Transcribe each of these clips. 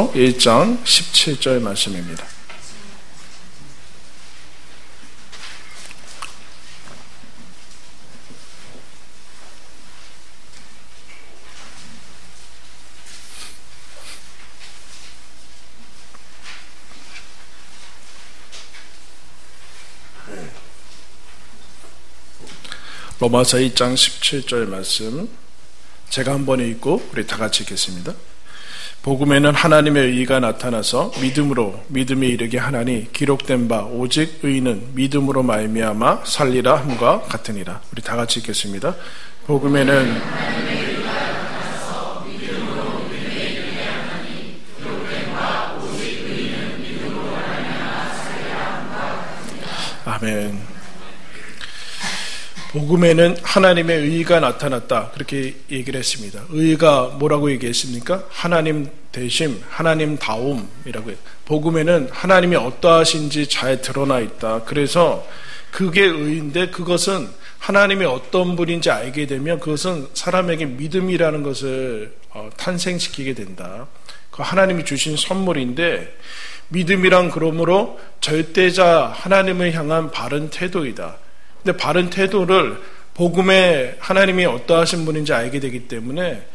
1장 17절 말씀입니다. 로마서 2장 17절 말씀 제가 한번 읽고 우리 다 같이 읽겠습니다. 복음에는 하나님의 의가 나타나서 믿음에 이르게 하나니 기록된 바 오직 의인은 믿음으로 말미암아 살리라 함과 같으니라. 우리 다 같이 읽겠습니다. 복음에는 하나님의 의가 나타나서 믿음에 이르게 하나니 기록된 바 오직 의인은 믿음으로 말미암아 살리라 함과 같으니라. 아멘. 복음에는 하나님의 의가 나타났다. 그렇게 얘기를 했습니다. 의가 뭐라고 얘기했습니까? 하나님 대심, 하나님다움이라고 해요. 복음에는 하나님이 어떠하신지 잘 드러나 있다. 그래서 그게 의인데 그것은 하나님이 어떤 분인지 알게 되면 그것은 사람에게 믿음이라는 것을 탄생시키게 된다. 그 하나님이 주신 선물인데 믿음이란 그러므로 절대자 하나님을 향한 바른 태도이다. 근데 바른 태도를 복음에 하나님이 어떠하신 분인지 알게 되기 때문에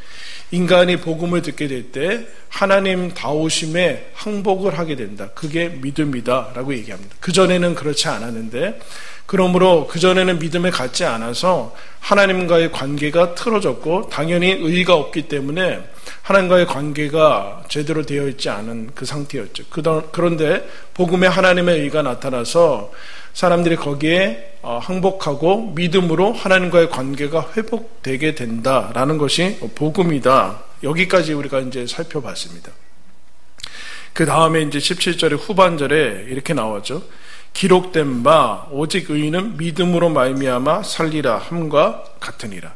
인간이 복음을 듣게 될 때 하나님 다우심에 항복을 하게 된다. 그게 믿음이다 라고 얘기합니다. 그전에는 그렇지 않았는데 그러므로 그전에는 믿음에 갖지 않아서 하나님과의 관계가 틀어졌고 당연히 의의가 없기 때문에 하나님과의 관계가 제대로 되어 있지 않은 그 상태였죠. 그런데 복음에 하나님의 의의가 나타나서 사람들이 거기에 항복하고 믿음으로 하나님과의 관계가 회복되게 된다라는 것이 복음이다. 여기까지 우리가 이제 살펴봤습니다. 그 다음에 이제 17절의 후반절에 이렇게 나왔죠. 기록된 바 오직 의인은 믿음으로 말미암아 살리라 함과 같으니라.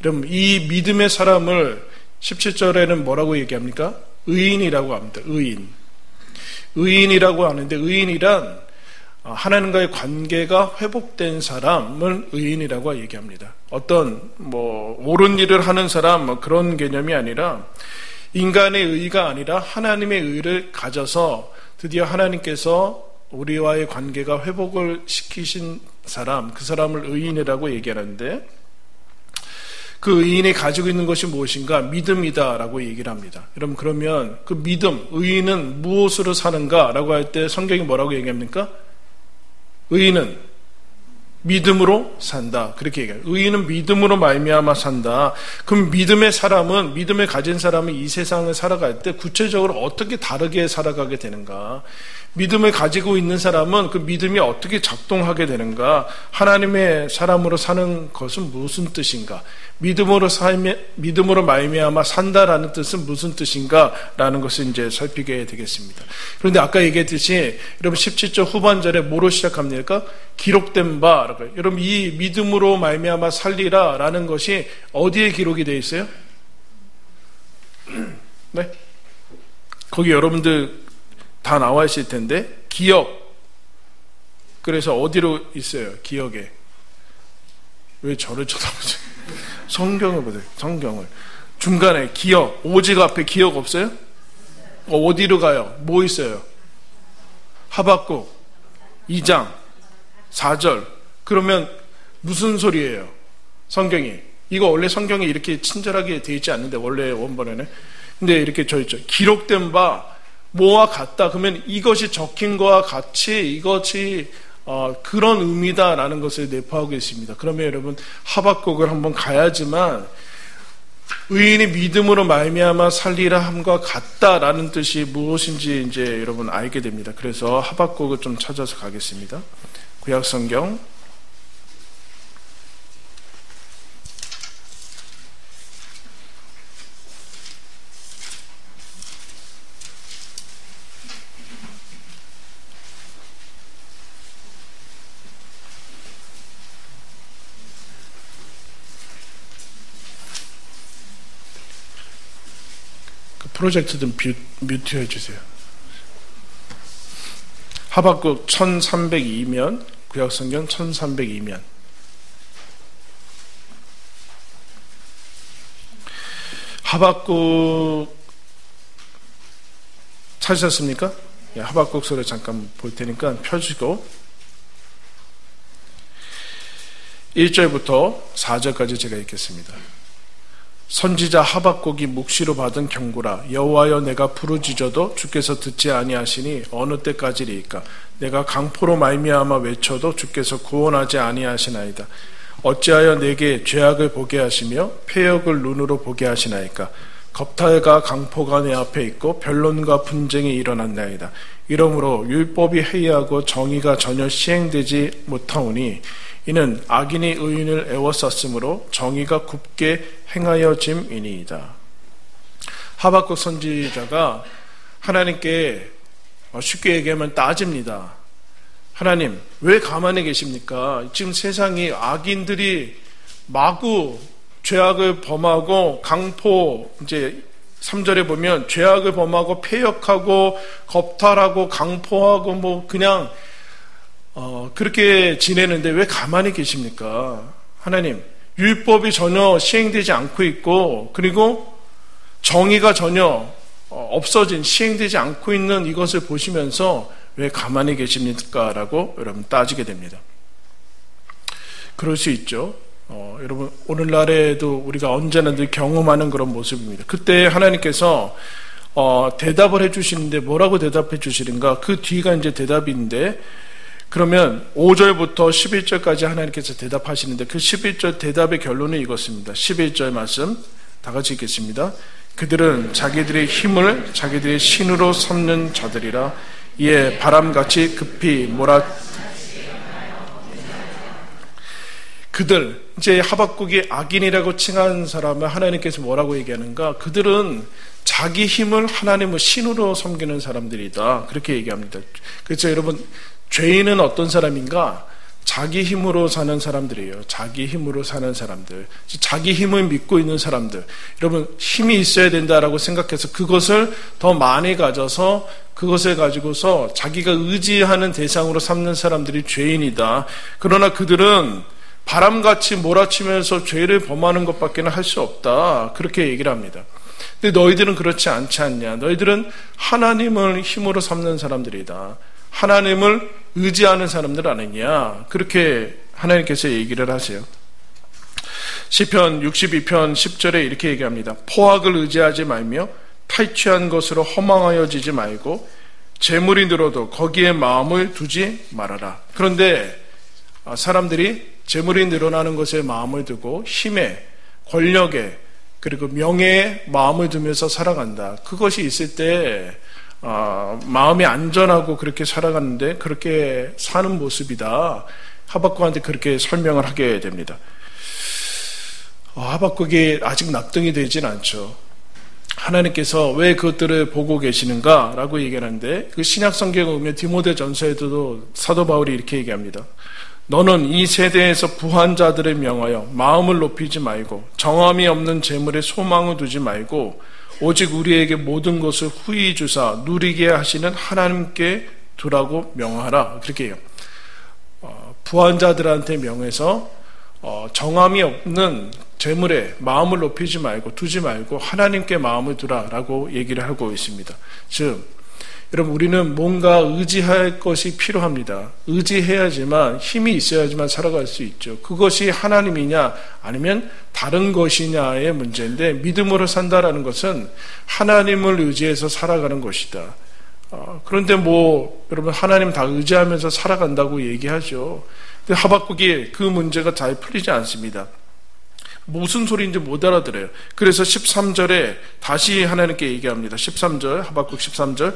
여러분 이 믿음의 사람을 17절에는 뭐라고 얘기합니까? 의인이라고 합니다. 의인이라고 하는데 의인이란 하나님과의 관계가 회복된 사람을 의인이라고 얘기합니다. 어떤 옳은 일을 하는 사람 그런 개념이 아니라 인간의 의가 아니라 하나님의 의를 가져서 드디어 하나님께서 우리와의 관계가 회복을 시키신 사람, 그 사람을 의인이라고 얘기하는데 그 의인이 가지고 있는 것이 무엇인가? 믿음이다라고 얘기를 합니다. 여러분 그러면 그 믿음, 의인은 무엇으로 사는가라고 할 때 성경이 뭐라고 얘기합니까? 의인은 믿음으로 산다. 그렇게 얘기해요. 의인은 믿음으로 말미암아 산다. 그럼 믿음을 가진 사람은 이 세상을 살아갈 때 구체적으로 어떻게 다르게 살아가게 되는가? 믿음을 가지고 있는 사람은 그 믿음이 어떻게 작동하게 되는가? 하나님의 사람으로 사는 것은 무슨 뜻인가? 믿음으로 말미암아 산다라는 뜻은 무슨 뜻인가라는 것을 이제 살피게 되겠습니다. 그런데 아까 얘기했듯이 여러분 17절 후반절에 뭐로 시작합니까? 기록된 바. 여러분 이 믿음으로 말미암아 살리라라는 것이 어디에 기록이 되어 있어요? 네? 거기 여러분들 다 나와 있을 텐데 기억. 그래서 어디로 있어요? 기억에. 왜 저를 쳐다보지? 성경을 보세요. 성경을. 중간에 기억. 오직 앞에 기억 없어요? 어디로 가요? 뭐 있어요? 하박국 2장 4절. 그러면 무슨 소리예요? 성경이. 이거 원래 성경이 이렇게 친절하게 되어 있지 않는데 원래 원본에는. 근데 이렇게 저 있죠. 기록된 바 뭐와 같다. 그러면 이것이 적힌 거와 같이 이것이 그런 의미다라는 것을 내포하고 있습니다. 그러면 여러분 하박국을 한번 가야지만 의인이 믿음으로 말미암아 살리라 함과 같다라는 뜻이 무엇인지 이제 여러분 알게 됩니다. 그래서 하박국을 좀 찾아서 가겠습니다. 구약성경 프로젝트 좀 뮤트 해주세요. 하박국 1302면 구약성경 1302면 하박국 찾으셨습니까? 예, 하박국서를 잠깐 볼 테니까 펴주시고 1절부터 4절까지 제가 읽겠습니다. 선지자 하박국이 묵시로 받은 경고라. 여호와여, 내가 부르짖어도 주께서 듣지 아니하시니 어느 때까지리이까? 내가 강포로 말미암아 외쳐도 주께서 구원하지 아니하시나이다. 어찌하여 내게 죄악을 보게 하시며 패역을 눈으로 보게 하시나이까? 겁탈과 강포가 내 앞에 있고 변론과 분쟁이 일어났나이다. 이러므로 율법이 해이하고 정의가 전혀 시행되지 못하오니 이는 악인이 의인을 애워쌌으므로 정의가 굽게 행하여짐이니이다. 하박국 선지자가 하나님께 쉽게 얘기하면 따집니다. 하나님, 왜 가만히 계십니까? 지금 세상이 악인들이 마구 죄악을 범하고 강포, 이제 3절에 보면 죄악을 범하고 패역하고 겁탈하고 강포하고 뭐 그냥 그렇게 지내는데 왜 가만히 계십니까? 하나님, 율법이 전혀 시행되지 않고 있고 그리고 정의가 전혀 없어진, 시행되지 않고 있는 이것을 보시면서 왜 가만히 계십니까? 라고 여러분 따지게 됩니다. 그럴 수 있죠. 여러분 오늘날에도 우리가 언제나 늘 경험하는 그런 모습입니다. 그때 하나님께서 대답을 해주시는데 뭐라고 대답해 주시는가? 그 뒤가 이제 대답인데 그러면 5절부터 11절까지 하나님께서 대답하시는데 그 11절 대답의 결론은 이것입니다. 11절 말씀 다 같이 읽겠습니다. 그들은 자기들의 힘을 자기들의 신으로 삼는 자들이라. 이에 바람같이 급히 그들, 이제 하박국이 악인이라고 칭한 사람을 하나님께서 뭐라고 얘기하는가? 그들은 자기 힘을 하나님의 신으로 섬기는 사람들이다. 그렇게 얘기합니다. 그래서 여러분, 죄인은 어떤 사람인가? 자기 힘으로 사는 사람들이에요. 자기 힘으로 사는 사람들. 자기 힘을 믿고 있는 사람들. 여러분, 힘이 있어야 된다라고 생각해서 그것을 더 많이 가져서 그것을 가지고서 자기가 의지하는 대상으로 삼는 사람들이 죄인이다. 그러나 그들은 바람같이 몰아치면서 죄를 범하는 것밖에 할 수 없다. 그렇게 얘기를 합니다. 근데 너희들은 그렇지 않지 않냐? 너희들은 하나님을 힘으로 삼는 사람들이다. 하나님을 의지하는 사람들 아니냐? 그렇게 하나님께서 얘기를 하세요. 시편 62편 10절에 이렇게 얘기합니다. 포악을 의지하지 말며 탈취한 것으로 허망하여지지 말고 재물이 늘어도 거기에 마음을 두지 말아라. 그런데 사람들이 재물이 늘어나는 것에 마음을 두고 힘에, 권력에, 그리고 명예에 마음을 두면서 살아간다. 그것이 있을 때 마음이 안전하고 그렇게 살아가는데 그렇게 사는 모습이다. 하박국한테 그렇게 설명을 하게 됩니다. 하박국이 아직 납득이 되진 않죠. 하나님께서 왜 그것들을 보고 계시는가? 라고 얘기하는데 그 신약 성경에 보면 디모데전서에도 사도 바울이 이렇게 얘기합니다. 너는 이 세대에서 부한 자들을 명하여 마음을 높이지 말고 정함이 없는 재물에 소망을 두지 말고 오직 우리에게 모든 것을 후히 주사 누리게 하시는 하나님께 두라고 명하라. 그렇게 해요. 부한 자들한테 명해서 정함이 없는 재물에 마음을 높이지 말고 두지 말고 하나님께 마음을 두라라고 얘기를 하고 있습니다. 즉 여러분 우리는 뭔가 의지할 것이 필요합니다. 의지해야지만 힘이 있어야지만 살아갈 수 있죠. 그것이 하나님이냐 아니면 다른 것이냐의 문제인데 믿음으로 산다라는 것은 하나님을 의지해서 살아가는 것이다. 그런데 뭐 여러분 하나님 다 의지하면서 살아간다고 얘기하죠. 근데 하박국이 그 문제가 잘 풀리지 않습니다. 무슨 소리인지 못 알아들어요. 그래서 13절에 다시 하나님께 얘기합니다. 13절 하박국 13절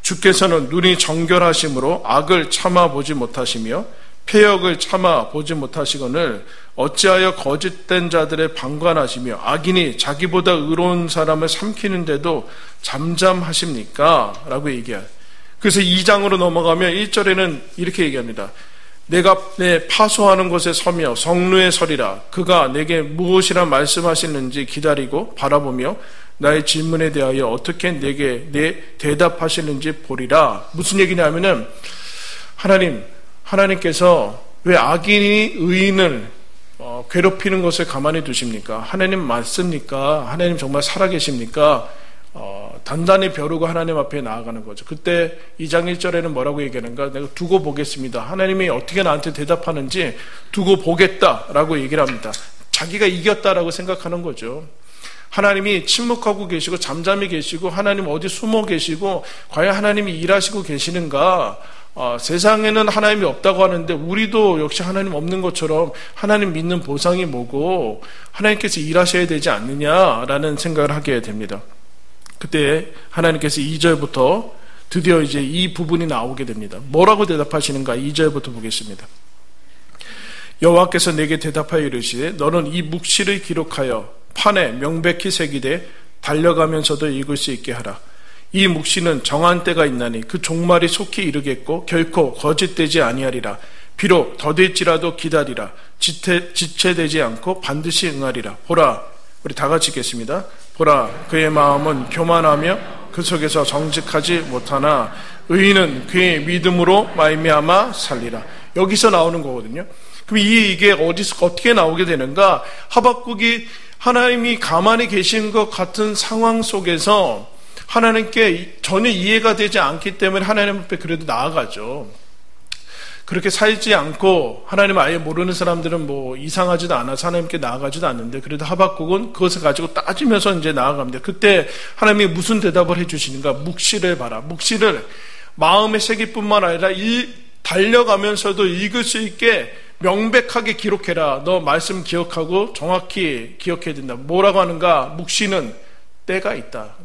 주께서는 눈이 정결하심으로 악을 참아 보지 못하시며 패역을 참아 보지 못하시거늘 어찌하여 거짓된 자들의 방관하시며 악인이 자기보다 의로운 사람을 삼키는데도 잠잠하십니까? 라고 얘기해요. 그래서 2장으로 넘어가면 1절에는 이렇게 얘기합니다. 내가 내 파소하는 곳에 서며 성루에 서리라. 그가 내게 무엇이라 말씀하시는지 기다리고 바라보며 나의 질문에 대하여 어떻게 내게 대답하시는지 보리라. 무슨 얘기냐면은 하나님께서 왜 악인이 의인을 괴롭히는 것을 가만히 두십니까? 하나님 맞습니까? 하나님 정말 살아계십니까? 단단히 벼르고 하나님 앞에 나아가는 거죠. 그때 2장 1절에는 뭐라고 얘기하는가? 내가 두고 보겠습니다. 하나님이 어떻게 나한테 대답하는지 두고 보겠다라고 얘기를 합니다. 자기가 이겼다라고 생각하는 거죠. 하나님이 침묵하고 계시고 잠잠히 계시고 하나님 어디 숨어 계시고 과연 하나님이 일하시고 계시는가? 세상에는 하나님이 없다고 하는데 우리도 역시 하나님 없는 것처럼 하나님 믿는 보상이 뭐고 하나님께서 일하셔야 되지 않느냐라는 생각을 하게 됩니다. 그때 하나님께서 2절부터 드디어 이제 이 부분이 나오게 됩니다. 뭐라고 대답하시는가? 2절부터 보겠습니다. 여호와께서 내게 대답하여 이르시되 너는 이 묵시를 기록하여 판에 명백히 새기되 달려가면서도 읽을 수 있게 하라. 이 묵시는 정한 때가 있나니 그 종말이 속히 이르겠고 결코 거짓되지 아니하리라. 비록 더딜지라도 기다리라. 지체되지 않고 반드시 응하리라. 보라, 우리 다 같이 읽겠습니다. 보라, 그의 마음은 교만하며 그 속에서 정직하지 못하나 의인은 그의 믿음으로 말미암아 살리라. 여기서 나오는 거거든요. 그럼 이게 어디서 어떻게 나오게 되는가? 하박국이 하나님이 가만히 계신 것 같은 상황 속에서 하나님께 전혀 이해가 되지 않기 때문에 하나님 앞에 그래도 나아가죠. 그렇게 살지 않고 하나님 아예 모르는 사람들은 뭐 이상하지도 않아서 하나님께 나아가지도 않는데 그래도 하박국은 그것을 가지고 따지면서 이제 나아갑니다. 그때 하나님이 무슨 대답을 해주시는가? 묵시를 봐라. 묵시를 마음의 새기뿐만 아니라 달려가면서도 읽을 수 있게 명백하게 기록해라. 너 말씀 기억하고 정확히 기억해야 된다. 뭐라고 하는가? 묵시는 때가 있다.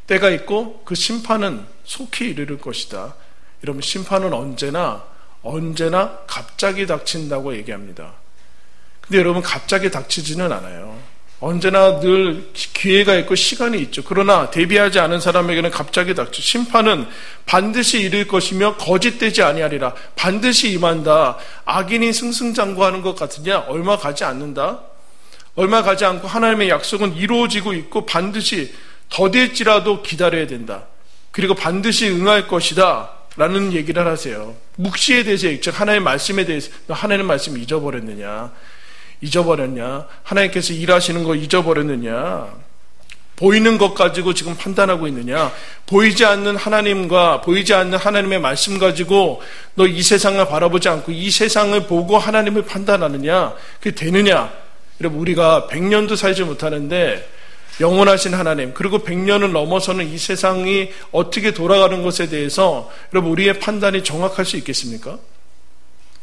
때가 있고 그 심판은 속히 이르를 것이다. 여러분, 심판은 언제나 갑자기 닥친다고 얘기합니다. 근데 여러분, 갑자기 닥치지는 않아요. 언제나 늘 기회가 있고 시간이 있죠. 그러나 대비하지 않은 사람에게는 갑자기 닥쳐. 심판은 반드시 이를 것이며 거짓되지 아니하리라. 반드시 임한다. 악인이 승승장구하는 것 같으냐? 얼마 가지 않는다. 얼마 가지 않고 하나님의 약속은 이루어지고 있고 반드시 더딜지라도 기다려야 된다. 그리고 반드시 응할 것이다 라는 얘기를 하세요. 묵시에 대해서, 즉 하나님의 말씀에 대해서, 너 하나님의 말씀 잊어버렸느냐? 하나님께서 일하시는 거 잊어버렸느냐? 보이는 것 가지고 지금 판단하고 있느냐? 보이지 않는 하나님과 보이지 않는 하나님의 말씀 가지고 너 이 세상을 바라보지 않고 이 세상을 보고 하나님을 판단하느냐? 그게 되느냐? 여러분, 우리가 100년도 살지 못하는데 영원하신 하나님, 그리고 100년을 넘어서는 이 세상이 어떻게 돌아가는 것에 대해서 여러분, 우리의 판단이 정확할 수 있겠습니까?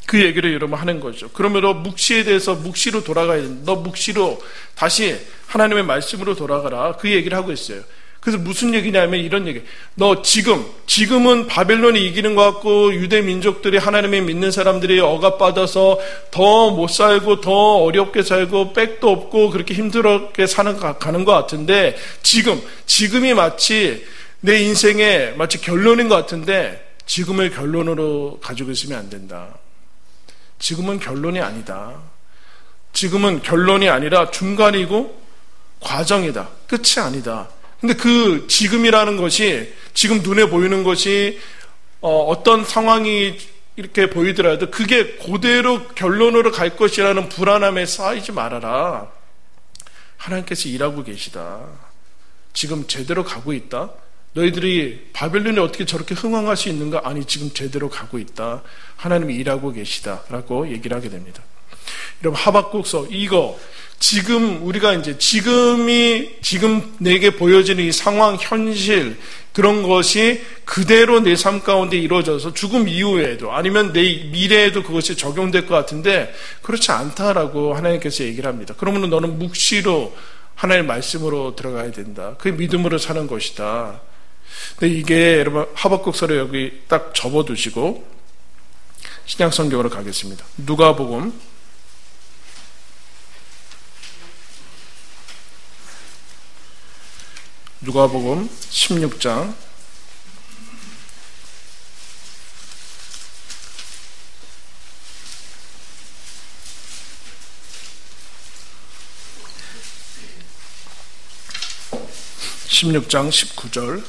그 얘기를 여러분 하는 거죠. 그러면 너 묵시에 대해서 묵시로 돌아가야 된다. 너 묵시로 다시 하나님의 말씀으로 돌아가라. 그 얘기를 하고 있어요. 그래서 무슨 얘기냐면 이런 얘기. 너 지금은 바벨론이 이기는 것 같고 유대 민족들이 하나님을 믿는 사람들이 억압받아서 더 못 살고 더 어렵게 살고 백도 없고 그렇게 힘들게 가는 것 같은데 지금이 마치 내 인생의 마치 결론인 것 같은데 지금을 결론으로 가지고 있으면 안 된다. 지금은 결론이 아니다. 지금은 결론이 아니라 중간이고 과정이다. 끝이 아니다. 근데 그 지금이라는 것이, 지금 눈에 보이는 것이 어떤 상황이 이렇게 보이더라도 그게 그대로 결론으로 갈 것이라는 불안함에 쌓이지 말아라. 하나님께서 일하고 계시다. 지금 제대로 가고 있다. 너희들이 바벨론이 어떻게 저렇게 흥황할 수 있는가? 아니, 지금 제대로 가고 있다. 하나님이 일하고 계시다 라고 얘기를 하게 됩니다. 여러분, 하박국서 이거 지금 우리가 이제 지금 내게 보여지는 이 상황, 현실, 그런 것이 그대로 내 삶 가운데 이루어져서 죽음 이후에도 아니면 내 미래에도 그것이 적용될 것 같은데 그렇지 않다라고 하나님께서 얘기를 합니다. 그러면 너는 묵시로 하나님의 말씀으로 들어가야 된다. 그 믿음으로 사는 것이다. 근데 이게 여러분, 하박국서를 여기 딱 접어두시고 신약 성경으로 가겠습니다. 누가복음 16장 19절.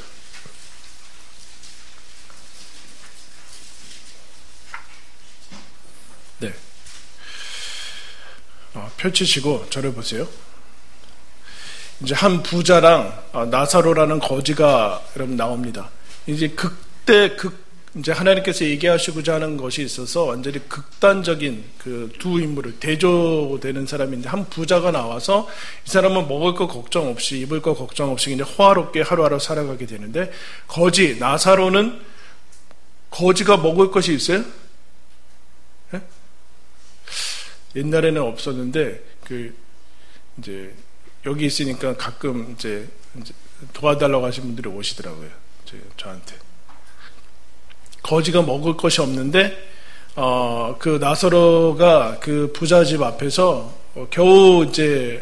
네. 펼치시고 저를 보세요. 이제 한 부자랑 나사로라는 거지가 여러분 나옵니다. 이제 그때 이제 하나님께서 얘기하시고자 하는 것이 있어서 완전히 극단적인 그 두 인물을 대조되는 사람인데, 한 부자가 나와서 이 사람은 먹을 거 걱정 없이 입을 거 걱정 없이 그냥 호화롭게 하루하루 살아가게 되는데, 거지 나사로는 거지가 먹을 것이 있어요? 예? 옛날에는 없었는데 이제 여기 있으니까 가끔 이제 도와달라고 하신 분들이 오시더라고요. 저한테. 거지가 먹을 것이 없는데 그 나사로가 그 부자 집 앞에서 겨우 이제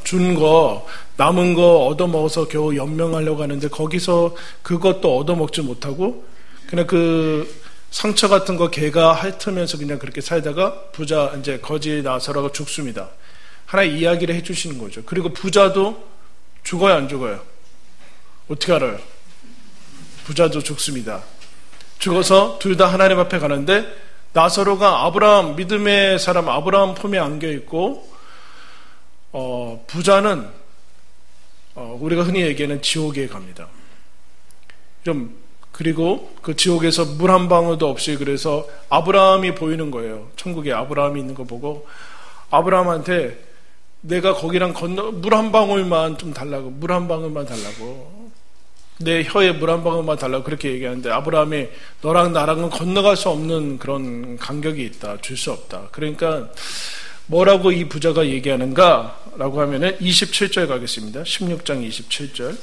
준 거 남은 거 얻어먹어서 겨우 연명하려고 하는데, 거기서 그것도 얻어먹지 못하고 그냥 그 상처 같은 거 개가 핥으면서 그냥 그렇게 살다가 부자 이제 거지 나사로가 죽습니다. 하나의 이야기를 해주시는 거죠. 그리고 부자도 죽어요, 안 죽어요? 어떻게 알아요? 부자도 죽습니다. 죽어서 둘 다 하나님 앞에 가는데, 나사로가 아브라함, 믿음의 사람 아브라함 품에 안겨 있고, 부자는 우리가 흔히 얘기하는 지옥에 갑니다. 그리고 그 지옥에서 물 한 방울도 없이, 그래서 아브라함이 보이는 거예요. 천국에 아브라함이 있는 거 보고 아브라함한테 내가 거기랑 물 한 방울만 좀 달라고, 물 한 방울만 달라고, 내 혀에 물 한 방울만 달라고 그렇게 얘기하는데, 아브라함이 너랑 나랑은 건너갈 수 없는 그런 간격이 있다, 줄 수 없다. 그러니까 뭐라고 이 부자가 얘기하는가 라고 하면은 27절 가겠습니다. 16장 27절.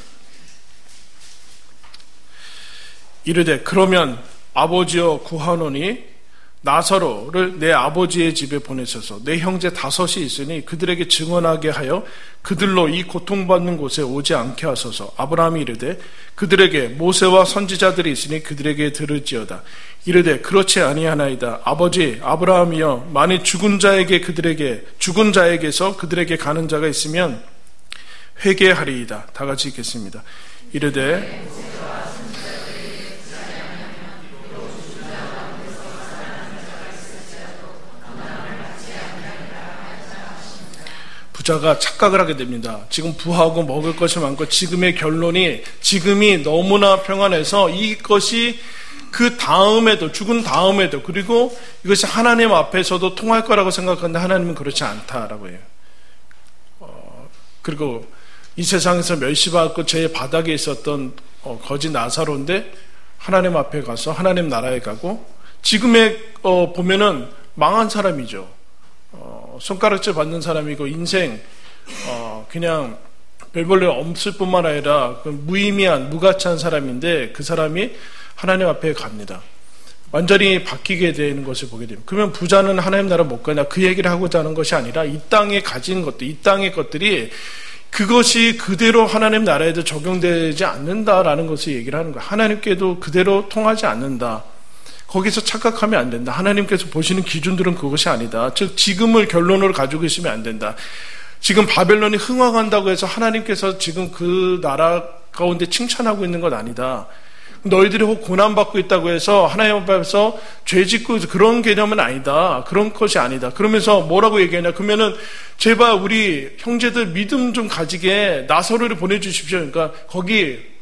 이르되 그러면 아버지여 구하노니 나사로를 내 아버지의 집에 보내셔서 내 형제 5이 있으니 그들에게 증언하게 하여 그들로 이 고통받는 곳에 오지 않게 하소서. 아브라함이 이르되 그들에게 모세와 선지자들이 있으니 그들에게 들을지어다. 이르되 그렇지 아니하나이다. 아버지 아브라함이여, 만일 죽은 자에게서 그들에게 가는 자가 있으면 회개하리이다. 다 같이 읽겠습니다. 이르되 부자가 착각을 하게 됩니다. 지금 부하고 먹을 것이 많고 지금의 결론이, 지금이 너무나 평안해서 이것이 그 다음에도, 죽은 다음에도, 그리고 이것이 하나님 앞에서도 통할 거라고 생각하는데 하나님은 그렇지 않다라고 해요. 그리고 이 세상에서 멸시받고 제 바닥에 있었던 거지 나사로인데 하나님 앞에 가서 하나님 나라에 가고, 지금의 보면은 망한 사람이죠. 손가락질 받는 사람이고, 인생 그냥 별 볼 일 없을 뿐만 아니라 무의미한 무가치한 사람인데, 그 사람이 하나님 앞에 갑니다. 완전히 바뀌게 되는 것을 보게 됩니다. 그러면 부자는 하나님 나라 못 가냐, 그 얘기를 하고자 하는 것이 아니라, 이 땅에 가진 것들, 이 땅의 것들이 그것이 그대로 하나님 나라에도 적용되지 않는다라는 것을 얘기를 하는 거예요. 하나님께도 그대로 통하지 않는다. 거기서 착각하면 안 된다. 하나님께서 보시는 기준들은 그것이 아니다. 즉 지금을 결론으로 가지고 있으면 안 된다. 지금 바벨론이 흥황한다고 해서 하나님께서 지금 그 나라 가운데 칭찬하고 있는 건 아니다. 너희들이 혹 고난받고 있다고 해서 하나님 앞에서 죄짓고 그런 개념은 아니다. 그런 것이 아니다. 그러면서 뭐라고 얘기하냐, 그러면은 제발 우리 형제들 믿음 좀 가지게 나사로를 보내주십시오. 그러니까 거기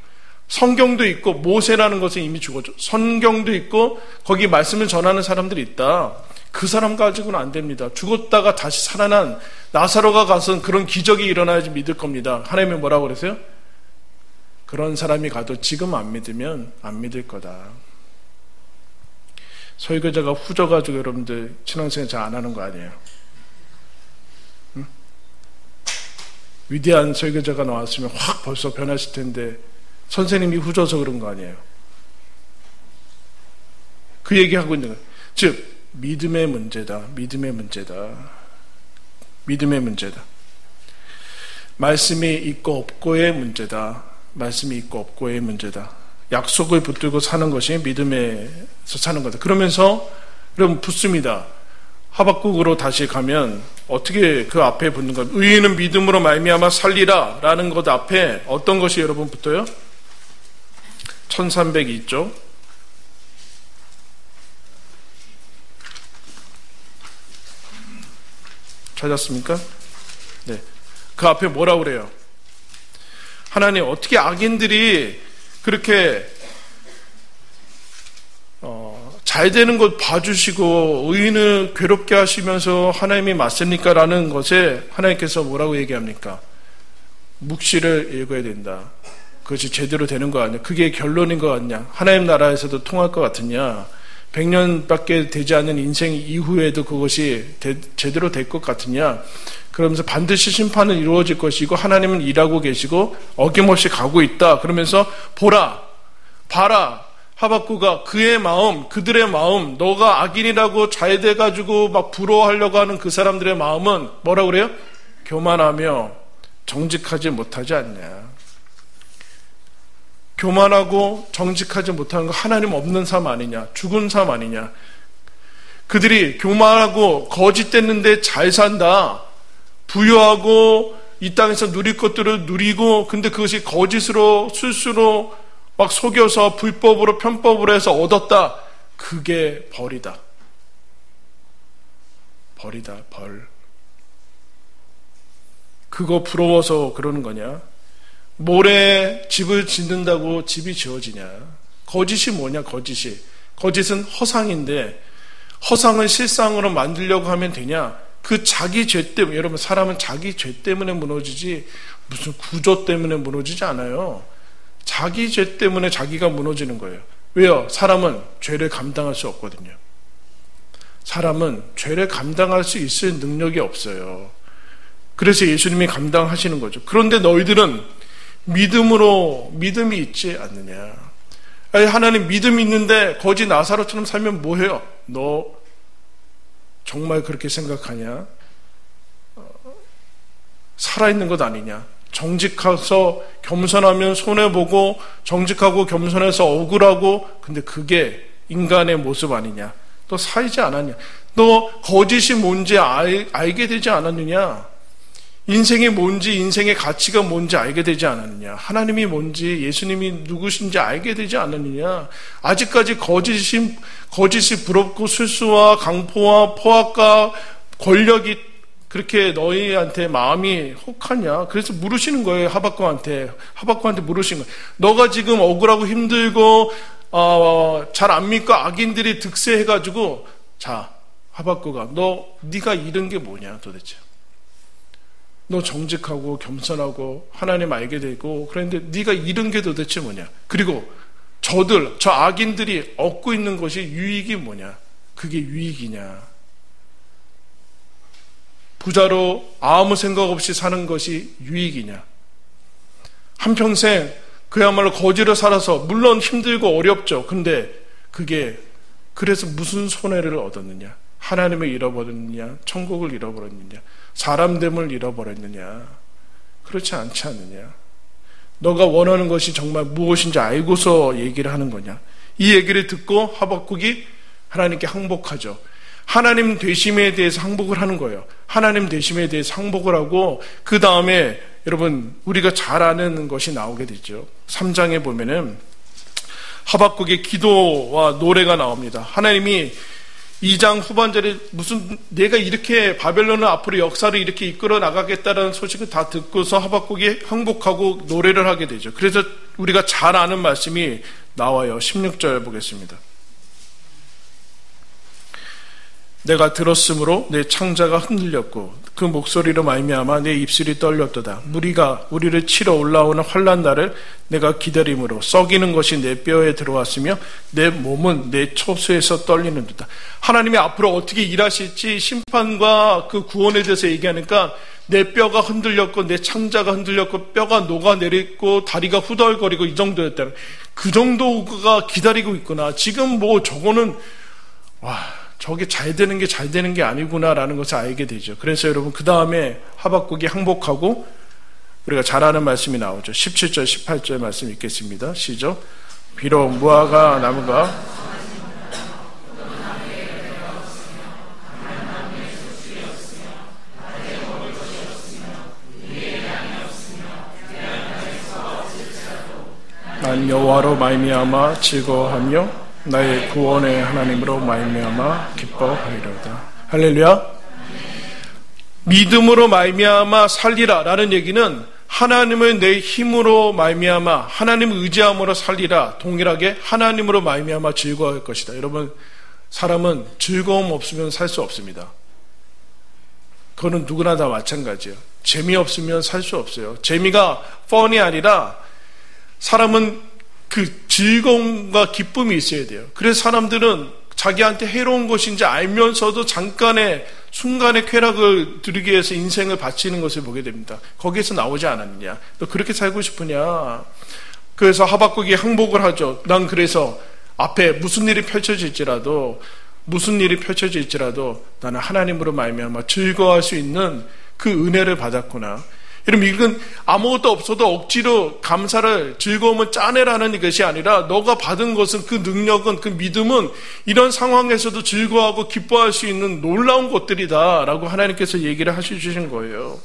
성경도 있고, 모세라는 것은 이미 죽었죠. 성경도 있고 거기 말씀을 전하는 사람들이 있다. 그 사람 가지고는 안 됩니다. 죽었다가 다시 살아난 나사로가 가서는 그런 기적이 일어나야지 믿을 겁니다. 하나님이 뭐라고 그러세요? 그런 사람이 가도 지금 안 믿으면 안 믿을 거다. 설교자가 후져가지고 여러분들 신앙생활 잘 안 하는 거 아니에요? 응? 위대한 설교자가 나왔으면 확 벌써 변하실 텐데 선생님이 후져서 그런 거 아니에요? 그 얘기하고 있는 거예요. 즉 믿음의 문제다. 믿음의 문제다. 믿음의 문제다. 말씀이 있고 없고의 문제다. 말씀이 있고 없고의 문제다. 약속을 붙들고 사는 것이 믿음에서 사는 거다. 그러면서 여러분 붙습니다. 하박국으로 다시 가면 어떻게 그 앞에 붙는 것? 의인은 믿음으로 말미암아 살리라 라는 것 앞에 어떤 것이 여러분 붙어요? 1302쪽. 찾았습니까? 네. 그 앞에 뭐라고 그래요? 하나님 어떻게 악인들이 그렇게 잘 되는 것 봐주시고 의인을 괴롭게 하시면서 하나님이 맞습니까? 라는 것에 하나님께서 뭐라고 얘기합니까? 묵시를 읽어야 된다. 그것이 제대로 되는 거 아니야? 그게 결론인 것 같냐? 하나님 나라에서도 통할 것 같으냐? 100년밖에 되지 않은 인생 이후에도 그것이 제대로 될 것 같으냐? 그러면서 반드시 심판은 이루어질 것이고 하나님은 일하고 계시고 어김없이 가고 있다. 그러면서 보라, 봐라. 하박구가 그의 마음, 그들의 마음, 너가 악인이라고 자해돼가지고 막 부러워하려고 하는 그 사람들의 마음은 뭐라고 그래요? 교만하며 정직하지 못하지 않냐. 교만하고 정직하지 못하는 거 하나님 없는 삶 아니냐, 죽은 삶 아니냐. 그들이 교만하고 거짓됐는데 잘 산다, 부유하고 이 땅에서 누릴 것들을 누리고, 근데 그것이 거짓으로 술수로 막 속여서 불법으로 편법으로 해서 얻었다. 그게 벌이다. 벌이다, 벌. 그거 부러워서 그러는 거냐? 모래 집을 짓는다고 집이 지어지냐? 거짓이 뭐냐, 거짓이. 거짓은 허상인데, 허상을 실상으로 만들려고 하면 되냐? 그 자기 죄 때문에, 여러분, 사람은 자기 죄 때문에 무너지지, 무슨 구조 때문에 무너지지 않아요. 자기 죄 때문에 자기가 무너지는 거예요. 왜요? 사람은 죄를 감당할 수 없거든요. 사람은 죄를 감당할 수 있을 능력이 없어요. 그래서 예수님이 감당하시는 거죠. 그런데 너희들은 믿음이 있지 않느냐. 아니, 하나님 믿음이 있는데 거지 나사로처럼 살면 뭐해요? 너 정말 그렇게 생각하냐? 살아있는 것 아니냐? 정직해서 겸손하면 손해보고 정직하고 겸손해서 억울하고, 근데 그게 인간의 모습 아니냐? 너 살지 않았냐? 너 거짓이 뭔지 알게 되지 않았느냐? 인생이 뭔지, 인생의 가치가 뭔지 알게 되지 않았느냐? 하나님이 뭔지, 예수님이 누구신지 알게 되지 않았느냐? 아직까지 거짓이 부럽고 술수와 강포와 포악과 권력이 그렇게 너희한테 마음이 혹하냐? 그래서 물으시는 거예요. 하박구한테 물으신 거예요. 너가 지금 억울하고 힘들고 잘 안 믿고 악인들이 득세해가지고, 자, 하박구가 네가 잃은 게 뭐냐 도대체? 너 정직하고 겸손하고 하나님 알게 되고 그런데 네가 잃은 게 도대체 뭐냐? 그리고 저 악인들이 얻고 있는 것이 유익이 뭐냐? 그게 유익이냐? 부자로 아무 생각 없이 사는 것이 유익이냐? 한평생 그야말로 거지로 살아서, 물론 힘들고 어렵죠. 근데 그래서 무슨 손해를 얻었느냐? 하나님을 잃어버렸느냐? 천국을 잃어버렸느냐? 사람됨을 잃어버렸느냐? 그렇지 않지 않느냐? 너가 원하는 것이 정말 무엇인지 알고서 얘기를 하는 거냐? 이 얘기를 듣고 하박국이 하나님께 항복하죠. 하나님 되심에 대해서 항복을 하는 거예요. 하나님 되심에 대해서 항복을 하고, 그 다음에 여러분 우리가 잘 아는 것이 나오게 되죠. 3장에 보면은 하박국의 기도와 노래가 나옵니다. 하나님이 2장 후반절에 내가 이렇게 바벨론을 앞으로 역사를 이렇게 이끌어 나가겠다는 소식을 다 듣고서 하박국이 항복하고 노래를 하게 되죠. 그래서 우리가 잘 아는 말씀이 나와요. 16절 보겠습니다. 내가 들었으므로 내 창자가 흔들렸고 그 목소리로 말미암아 내 입술이 떨렸도다. 무리가 우리를 치러 올라오는 환난 날을 내가 기다림으로 썩이는 것이 내 뼈에 들어왔으며 내 몸은 내 초수에서 떨리는도다. 하나님이 앞으로 어떻게 일하실지 심판과 그 구원에 대해서 얘기하니까 내 뼈가 흔들렸고 내 창자가 흔들렸고 뼈가 녹아내리고 다리가 후덜거리고 이 정도였다. 그 정도가 기다리고 있구나. 지금 저거는 저게 잘 되는 게 아니구나라는 것을 알게 되죠. 그래서 여러분 그 다음에 하박국이 항복하고 우리가 잘 아는 말씀이 나오죠. 17절 18절 말씀 읽겠습니다. 시작. 비록 무화과 나무가 난 여호와로 말미암아 즐거워하며 나의 구원의 하나님으로 말미암아 기뻐하리로다. 할렐루야. 믿음으로 말미암아 살리라 라는 얘기는 하나님을 내 힘으로 말미암아 하나님을 의지함으로 살리라. 동일하게 하나님으로 말미암아 즐거워할 것이다. 여러분, 사람은 즐거움 없으면 살 수 없습니다. 그거는 누구나 다 마찬가지예요. 재미없으면 살 수 없어요. 재미가 펀이 아니라 사람은 그 즐거움과 기쁨이 있어야 돼요. 그래서 사람들은 자기한테 해로운 것인지 알면서도 잠깐의 순간의 쾌락을 누리기 위해서 인생을 바치는 것을 보게 됩니다. 거기에서 나오지 않았느냐? 너 그렇게 살고 싶으냐? 그래서 하박국이 항복을 하죠. 난 그래서 앞에 무슨 일이 펼쳐질지라도 나는 하나님으로 말미암아 즐거워할 수 있는 그 은혜를 받았구나. 여러분, 이건 아무것도 없어도 억지로 감사를, 즐거움을 짜내라는 것이 아니라 너가 받은 것은, 그 능력은, 그 믿음은 이런 상황에서도 즐거워하고 기뻐할 수 있는 놀라운 것들이다 라고 하나님께서 얘기를 하셔주신 거예요.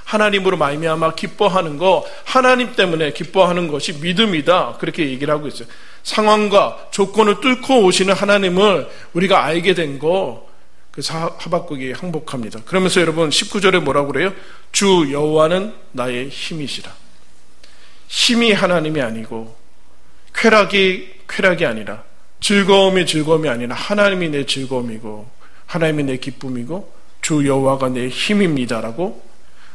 하나님으로 말미암아 기뻐하는 거, 하나님 때문에 기뻐하는 것이 믿음이다, 그렇게 얘기를 하고 있어요. 상황과 조건을 뚫고 오시는 하나님을 우리가 알게 된 거, 그래서 하박국이 항복합니다. 그러면서 여러분 19절에 뭐라고 그래요? 주 여호와는 나의 힘이시라. 힘이 하나님이 아니고 쾌락이 아니라, 즐거움이 아니라 하나님이 내 즐거움이고 하나님이 내 기쁨이고 주 여호와가 내 힘입니다라고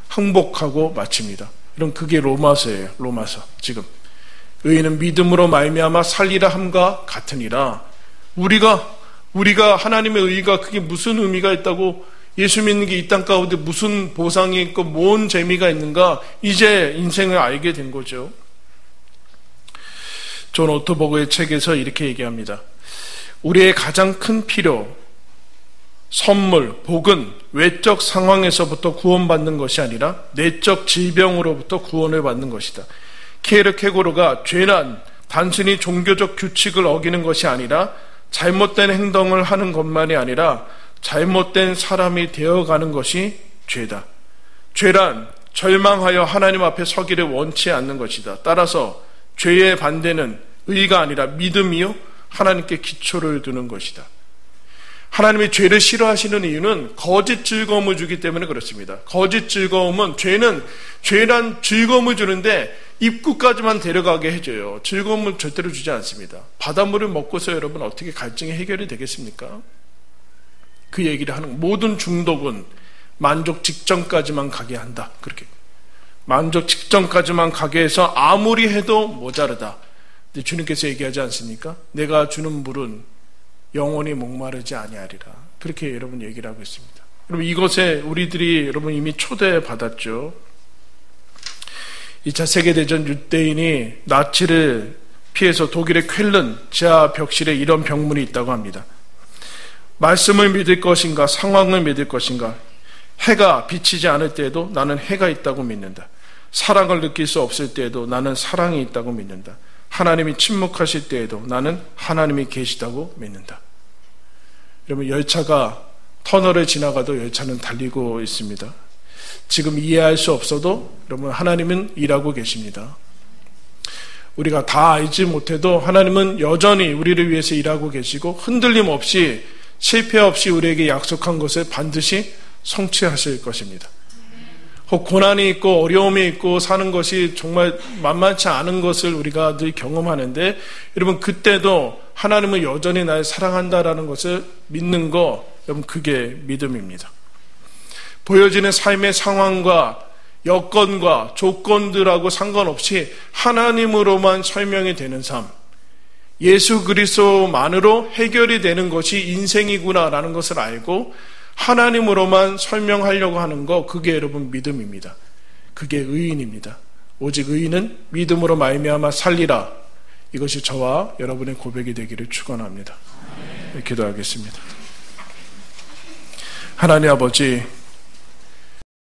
항복하고 마칩니다. 이런 그게 로마서예요. 로마서. 지금 의인은 믿음으로 말미암아 살리라 함과 같으니라. 우리가 하나님의 의가 그게 무슨 의미가 있다고, 예수 믿는 게 이 땅 가운데 무슨 보상이 있고 뭔 재미가 있는가, 이제 인생을 알게 된 거죠. 존 오토버그의 책에서 이렇게 얘기합니다. 우리의 가장 큰 필요, 선물, 복은 외적 상황에서부터 구원받는 것이 아니라 내적 질병으로부터 구원을 받는 것이다. 키에르케고르가 죄는 단순히 종교적 규칙을 어기는 것이 아니라 잘못된 행동을 하는 것만이 아니라 잘못된 사람이 되어가는 것이 죄다. 죄란 절망하여 하나님 앞에 서기를 원치 않는 것이다. 따라서 죄의 반대는 의가 아니라 믿음이요 하나님께 기초를 두는 것이다. 하나님이 죄를 싫어하시는 이유는 거짓 즐거움을 주기 때문에 그렇습니다. 거짓 즐거움은, 죄란 즐거움을 주는데 입구까지만 데려가게 해줘요. 즐거움을 절대로 주지 않습니다. 바닷물을 먹고서 여러분 어떻게 갈증이 해결이 되겠습니까? 그 얘기를 하는, 모든 중독은 만족 직전까지만 가게 한다. 그렇게 만족 직전까지만 가게 해서 아무리 해도 모자르다. 근데 주님께서 얘기하지 않습니까? 내가 주는 물은 영원히 목마르지 아니하리라. 그렇게 여러분 얘기를 하고 있습니다. 여러분, 이것에 우리들이 여러분 이미 초대받았죠. 2차 세계대전 유대인이 나치를 피해서 독일의 쾰른 지하 벽실에 이런 병문이 있다고 합니다. 말씀을 믿을 것인가, 상황을 믿을 것인가. 해가 비치지 않을 때에도 나는 해가 있다고 믿는다. 사랑을 느낄 수 없을 때에도 나는 사랑이 있다고 믿는다. 하나님이 침묵하실 때에도 나는 하나님이 계시다고 믿는다. 여러분, 열차가 터널을 지나가도 열차는 달리고 있습니다. 지금 이해할 수 없어도 여러분, 하나님은 일하고 계십니다. 우리가 다 알지 못해도 하나님은 여전히 우리를 위해서 일하고 계시고 흔들림 없이, 실패 없이 우리에게 약속한 것을 반드시 성취하실 것입니다. 혹 고난이 있고 어려움이 있고 사는 것이 정말 만만치 않은 것을 우리가 늘 경험하는데, 여러분 그때도 하나님은 여전히 날 사랑한다라는 것을 믿는 거, 여러분 그게 믿음입니다. 보여지는 삶의 상황과 여건과 조건들하고 상관없이 하나님으로만 설명이 되는 삶, 예수 그리스도만으로 해결이 되는 것이 인생이구나라는 것을 알고 하나님으로만 설명하려고 하는 거, 그게 여러분 믿음입니다. 그게 의인입니다. 오직 의인은 믿음으로 말미암아 살리라. 이것이 저와 여러분의 고백이 되기를 축원합니다. 기도하겠습니다. 하나님 아버지,